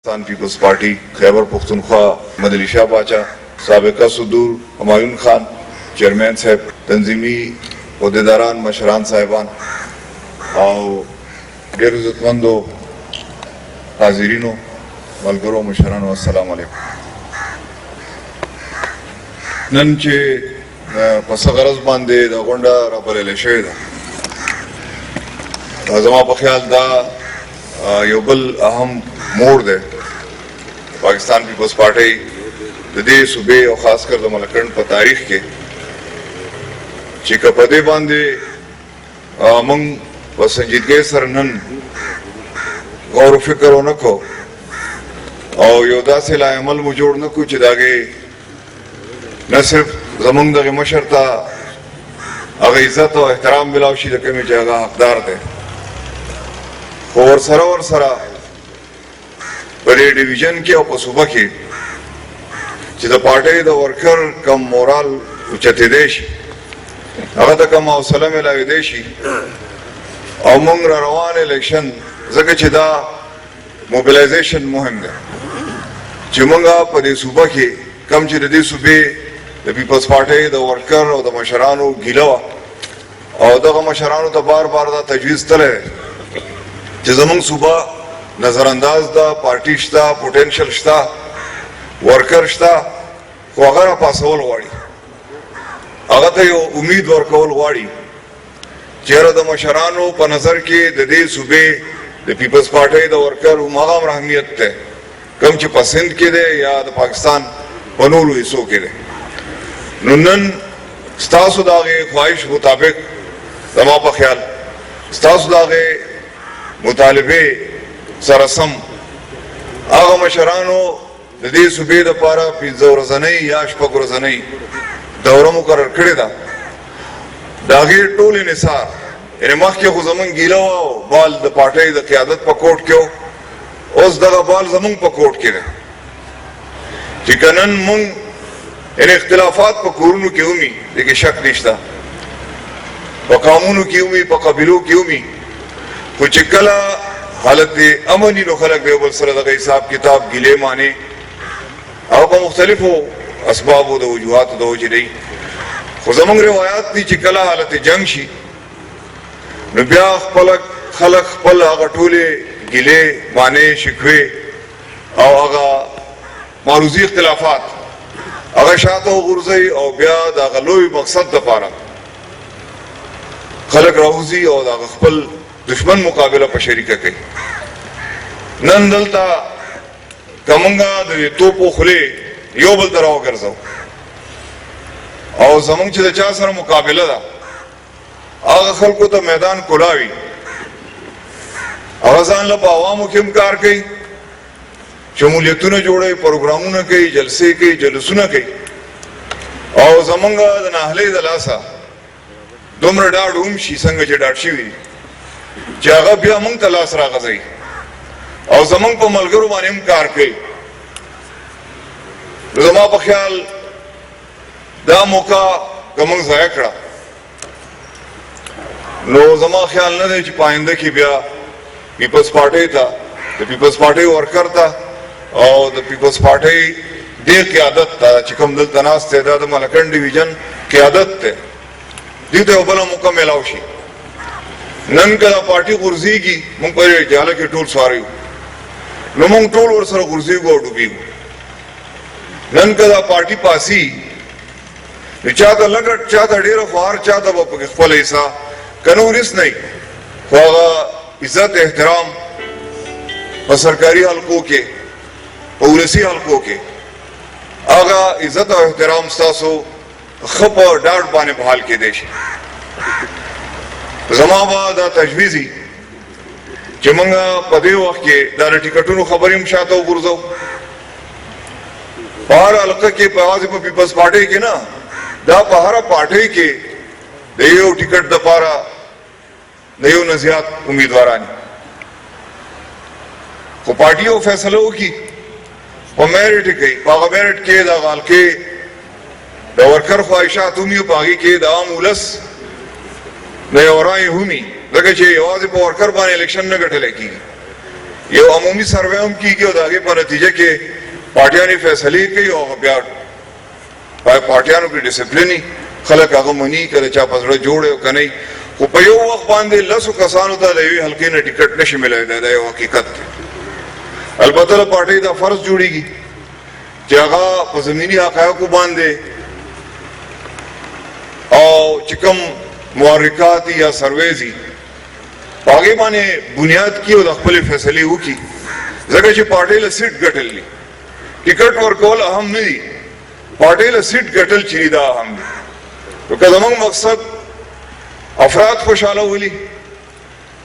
Pakistan peoples party Khyber पख्तूनख्वा मदली शाह बाचा सबका सदूर हुमायूं खान चेयरमैन साहब तंजीमी अहदेदारान मशरान साहिबान और ढेर इज्जतमंदो हाजिरीनों मलगरो मशरान अस्सलाम वालेकुम। नन चे पस गरज बांधे दा गोंडा राबलेले शवे दा जमा पे ख्याल दा यो बल अहम मोड़ दे पाकिस्तान पीपल्स पार्टी दे सूबे और खासकर द मलकंड पर तारीख के चिका पदे बांधे मंग व संजीदगी सर नन गौर फिक्र न को और योदा से ला अमल मुजोड़ न कुछ दागे न सिर्फ जमंग दगे मशरता अगर इज्जत और एहतराम मिलावशी दके में जगह हकदार थे और सरा बड़े डिवीजन के और सूबा के जिधर पार्टी द वर्कर कम मोरल उच्चते देश अगर तक कम हौसला में लाए देशी और मंग रवान इलेक्शन जगह चिदा मोबिलाइजेशन मुहिम है चिमंगा पदे सूबा के कम चिदे सूबे द पीपल्स पार्टी द वर्कर और द मशरानो गिलवा और द मशरानो तो बार बार दा तजवीज़ तले जमंग सूबा नजरअंदाज दा पार्टी शता पोटेंशियल शता वर्कर शता को अगर पासवल वाड़ी अगर तो उम्मीद वर्कवल वाड़ी चेहरा द मशरानो पर नजर के दे सूबे द पीपल्स पार्टी द वर्कर उमागाम रहमियत थे कम च पसंद के दे या द पाकिस्तान पनूल हिस्सों के दे नुनन स्तासु दागे ख्वाहिश मुताबिक दमा पर ख्याल स्तासु दागे मुतालिबे सरसम आगा मशरानो दे सूबे द पारा पिज़्ज़ा रज़नई या शपक रज़नई दौरा मुकर्रर करे दा दागे टोल निसार इन मख के खुजमन गीला बाल द पार्टी द क़यादत पकोट क्यों उस दगा बाल जमंग पकोट के दे चिकनन मंग इन इख्तिलाफात पकूरनु की उम्मी लेकिन शक निश्ता पकामुनु की उम्मी पकबिलो की उम्मी कुछ कला हालत अमनी नो खलक दे बल सर दगा हिसाब किताब गिले माने और को मुख्तलिफ हो असबाब द वजूहात द वजह नहीं खुजमंग रिवायात दी चिकला हालत जंग शी नबिया खलक खलक पल आगा टोले गिले माने शिकवे और आगा मारूजी इख्तिलाफात अगर शातो गुर्ज़ई और ब्या दागा लोई मकसद द पारा खलक राहुजी और दागा खपल दुश्मन मुकाबला पर शरीक के नन दलता कमंगा दे तोपो खुले यो बल तराव कर जाओ और जमंग च चा सर मुकाबला दा आगा खल को तो मैदान कुलावी आवाजान लब आवामों के इमकार कई शमूलियतों ने जोड़े प्रोग्रामों ने कई जलसे कई जलसों ने कई और जमंगा दनाहले दलासा दुमर डाड उमशी संग च डाडशी हुई जागा बिया मंग तलाश रागा जाई और जमंग पर मलगरू माने इमकार कई जमा पर ख्याल दा मौका कमंग जाया करा नो जमा ख्याल न दे पाइंदे की बिया पीपल्स पार्टी था द पीपल्स पार्टी वर्कर था और द पीपल्स पार्टी दे क़यादत था चिकम दल तनास थे दा मलकंड डिवीजन क़यादत थे दीते बला मौका मिलावशी नन का पार्टी गुर्जी की मुंग पर जाला के टोल सारी नो मुंग टोल और सर गुर्जी को डूबी नन का पार्टी पासी चाहता लगट चाहता डेरा फार चाहता बाप के फल ऐसा कनूरिस नहीं वागा इज्जत एहतराम और सरकारी हलकों के पुलिसी हलकों के आगा इज्जत और एहतराम सासो खप और डांट बाने बहाल के देश जमाबाद तजवीज़ी चिमंगा पदे वक्त के दार टिकटों खबर शातो गुर्जो बाहर अलग के पास पीपल्स पार्टी के ना दा पहारा पार्टी के देयो टिकट द पारा देयो नजियात उम्मीदवारानी को पार्टियों फैसलों की वो मेरिट गई पागा मेरिट के दागाल के द वर्कर ख्वाहिशात उम्मीद पागी के दाम उलस नए और आए हुमी लगे चे आवाज़ पर वर्कर बाने इलेक्शन न गठले की یو عمومي سروے هم کیږي او د هغې په نتیجه کې پارټیانې فیصلې کوي او بیا پارټیانو کې ډسپلیني خلک هغه مني که د چا په زړه جوړ او که نه خو په یو وخت باندې لسو کسانو ته د یوې حلقې نه ټکټ نشي میلاویدی، دا یو حقیقت دی. البته د پارټۍ دا فرض جوړیږي چې هغه په زمیني حقایقو باندې او چې کوم محرکات یا سرویز دي په هغې باندې بنیاد کي او د خپلې فیصلې وکړي، ځکه چې پارټۍ له سیټ ګټل دي. ټکټ ورکول اهم نه دي، پارټۍ له سیټ ګټل چې دي دا اهم دي. نو که زموږ مقصد افراد خوشحاله ولي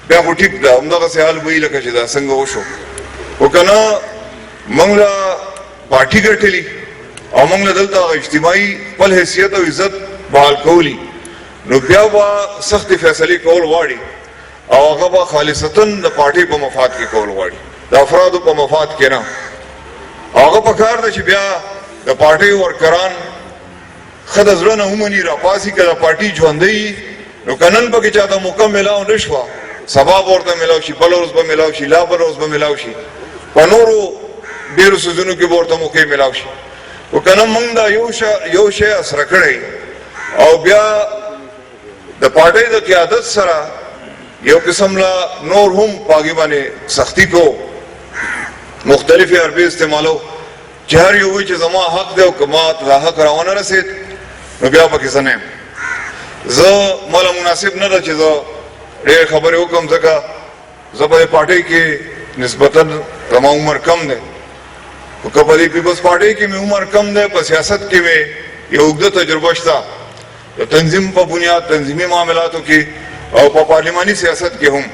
بیا خو ټیک ده، همدغسې حال به وي لکه چې دا څنګه وشو. خو که نه موږ له پارټي ګټلي او موږ له دلته هغه اجتماعي خپل حیثیت او عزت بحال کولی، نو بیا به سختې فیصلې کول غواړي او هغه به خالصتاً د پارټۍ په مفاد کې کول غواړي، د افرادو په مفاد کې نه. هغه پکار ده چې بیا د پارټۍ ورکران ښه د زړه نه ومني، راپاسي که د پارټي ژوندی نو که نن پکې چاته موقع میلاو نه شوه، سبا به ورته میلاو شي، بله ورځ به میلاو شي، لا بله ورځ به میلاو شي، په نورو ډېرو څیزونو کې به ورته موقع میلاو شي. خو که نه موږ دا یو شی اسره کړی او بیا د پارټۍ د قیادت سره یو قسم لا نور هم په هغې باندې سختي کوو، مختلفې حربې استعمالو چې هر یو وایي چې زما حق دی او که ما ته دا حق راونه رسېد نو بیا پکې څه نه یم. زه ماله مناسب نه ده چې زه ډېرې خبرې وکړم، ځکه زه په دې پارټۍ کې نسبتاً زما عمر کم دی، خو که په دې پیپلز پارټۍ کې مې عمر کم دی، په سیاست کې مې یو اوږده تجربه شته، د تنظیم په بنیاد تنظیمي معاملاتو کې او په پارلماني سیاست کې هم.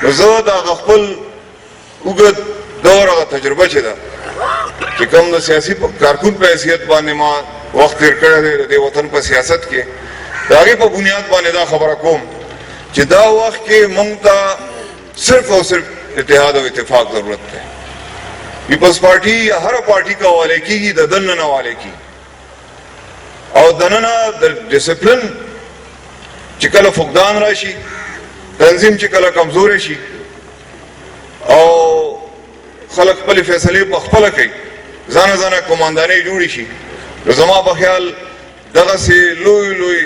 نو زه د هغه خپل اوږد دور هغه تجربه چې ده چې کوم د سیاسي کارکون په حیثیت باندې ما وخت تېر کړی دی د دې وطن په سیاست کې، د هغې په بنیاد باندې دا خبره کوم چې دا وخت کې موږ ته صرف او صرف اتحاد او اتفاق ضرورت دی. پیپلز پارټي یا هره پارټي که حواله کېږي د دننه نه حواله کېږي او دننه د ډسپلن چې کله فقدان راشي، تنظیم چې کله کمزوری شي او خلک خپلې فیصلې په خپله کوي، ځانه ځانه قماندانۍ جوړې شي، نو زما په خیال دغسې لوی لوی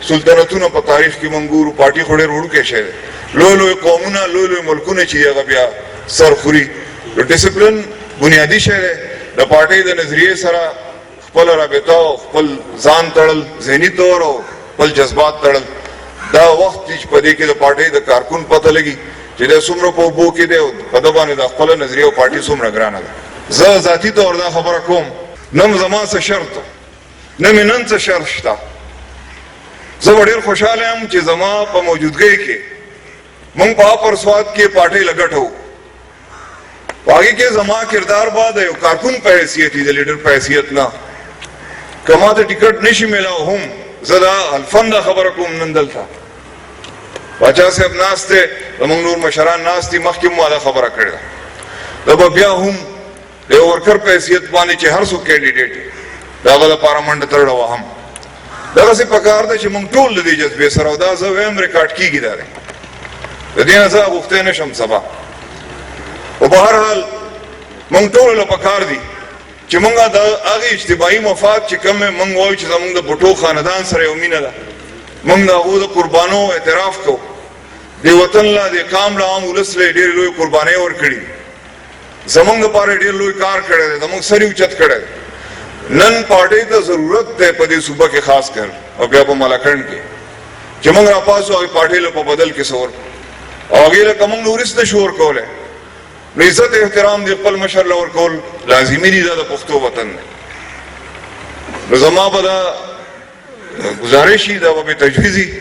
سلطنتونه په تاریخ کې موږ ګورو، پارټي خو ډېر وړوکی شی دی، لوی لوی قومونه لوی لوی ملکونه چې هغه بیا سر خوري. نو ډسپلن بنیادي شی دی، د پارټۍ د نظریې سره خپل رابطه او خپل ځان تړل، ذهني طور او خپل جذبات تړل، دا وخت چې په دې کې د پارټۍ د کارکون پته لګي چې دی څومره په اوبو کې دی او په ده باندې د خپله نظریه او پارټي څومره ګرانه ده. زه ذاتي طور دا خبره کوم، نه زما څه شرط نه مې نن څه شرط شته. زه به ډېر خوشحاله یم چې زما په موجودګۍ کې موږ په اپر سوات کې پارټۍ له ګټه وو، په هغې کې زما کردار به د یو کارکون په حیثیت وي، د لیډر په حیثیت نه. که ما ته ټکټ نشي میلاو هم زه دا حلفاً دا خبره کوم نن دلته باچا صاحب ناست دی، زموږ نور مشران ناست دي، مخکې مو دا خبره کړې ده، دا به بیا هم د یو ورکر په حیثیت باندې چې هر څوک کینډیډیټ د هغه لپاره منډه ترړه وهم. دغسې پکار ده چې موږ ټول د دې جذبې سره، او دا زه وایم ریکارډ کېږي، دا دی د دې نه زه غوښتی نه شم سبا. خو په هر حال موږ ټولو له پکار دي چې موږ د هغې اجتماعي مفاد چې کوم موږ وایو چې زموږ د بوټو خاندان سره یو مینه ده، موږ د هغو د قربانو اعتراف کوو. دې وطن له دې قام له عام ولس له ډېرې لویې قربانۍ ورکړي، زموږ دپاره ډېر لوی کار کړی دی، زموږ سر یې اوچت کړی دی. نن پارټۍ ته ضرورت دی په دې صوبه کې خاص کر او بیا په ملاکنډ کې چې موږ راپاسو هغې پارټۍ له په بدل کې څه ورکړو او هغې له که موږ ورس نه شو ورکولی، نو عزت احترام دی خپل مشر له ورکول لازمي دي، دا د پښتو وطن دی. نو زما به دا گزارش وي، دا به مې تجویز وي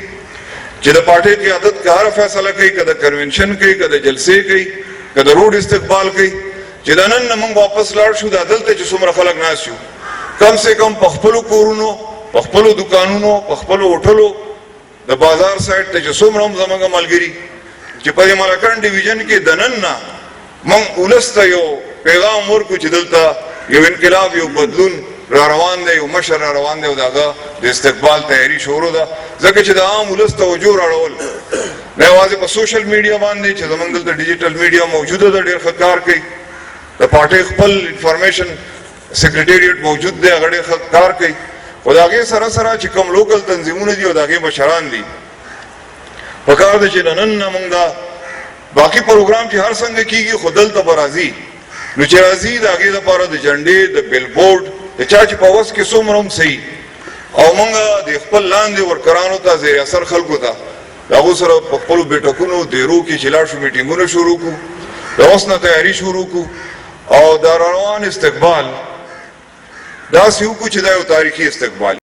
چې د پارټۍ قیادت که هره فیصله کوي، که د کنونشن کوي، که د جلسې کوي، که د روډ استقبال کوي، چې دا نن نه موږ واپس لاړ شو، دا دلته چې څومره خلک ناست شو، کم سے کم په خپلو کورونو، په خپلو دوکانونو، په خپلو هوټلو، د بازار سایډ ته چې څومره هم زموږ ملګري چې په دې ملاکنډ ډیویژن کې د نن نه موږ ولس ته یو پیغام ورکړو چې دلته یو انقلاب، یو بدلون را روان دی او مشر را روان دی او داغه د استقبال تیاری شروع ده ځکه چې د عام ولس توجه راړول نه یوازې په سوشل میډیا باندې چې زمونږ دلته ډیجیټل میډیا موجوده ده ډېر ښه کار کوي د پارټۍ خپل انفارمیشن سیکریټریټ موجود دی هغه ډېر ښه کار کوي خو د هغې سره سره چې کوم لوکل تنظیمونه دي او د هغې مشران دي پکار ده چې نن نه موږ دا باقي پروګرام چې هر څنګه کیږي خو دلته به راځي نو چې راځي د هغې دپاره د جنډې د بیل بورډ د چا چې په وس کې څومره هم صحیح او موږ د خپل لاندې ورکرانو ته زیر اثر خلکو ته د هغو سره په خپلو بیټکونو دیرو کې چې لاړ شو میټینګونه شروع کړو د اوس نه تیاري شروع کړو او د روان استقبال داسې وکړو چې دا یو تاریخي استقبال